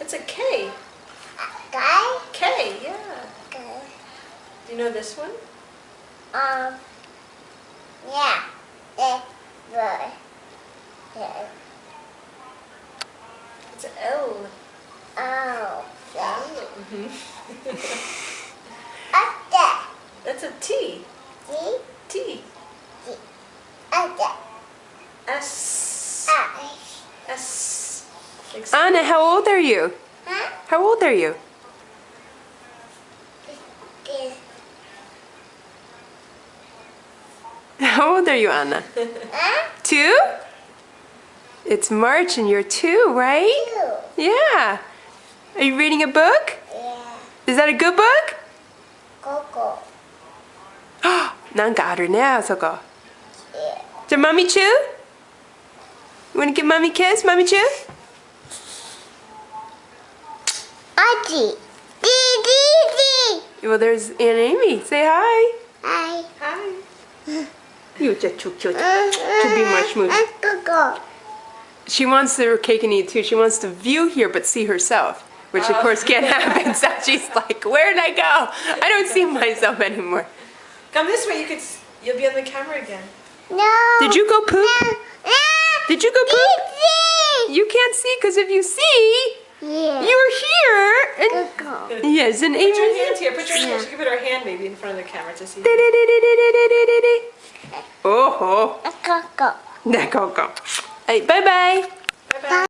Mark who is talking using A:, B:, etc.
A: It's a K.
B: Guy?
A: K, yeah.
B: Guy.
A: Do you know this one?
B: Yeah. Yeah.
A: It's an L.
B: Oh.
A: L. Mm-hmm. That's a T. T. S. S.
C: Anna, how old are you?
B: Huh?
C: How old are you? How old are you, Anna?
B: Huh?
C: 2? It's March and you're 2, right? Yeah. Are you reading a book?
B: Yeah.
C: Is that a good book?
B: Coco.
C: なんかあるね、あそこ。
B: Yeah.
C: So, Mommy Chew? You want to give Mommy a kiss, Mommy Chew?
B: Auntie. Dee.
C: Well, there's Aunt Amy. Say hi.
B: Hi.
A: Hi.
C: You just too cute to be my smooch.
B: Coco.
C: She wants her cake and eat too. She wants to view here but see herself, which of course can't happen. So she's like, where did I go? I don't see myself anymore.
A: Come this way. You'll be on the camera again.
B: No.
C: Did you go poop?
B: No.
C: Did you go poop? You can't see because if you see,
B: Yeah.
C: you're here. And
B: Coco.
C: yes, and
A: Put your
C: Amy.
A: hand here. Put your hand. She can put her hand maybe in front of the camera to see.
C: Oh,
B: Coco.
C: there, go. Bye bye.
A: Bye bye.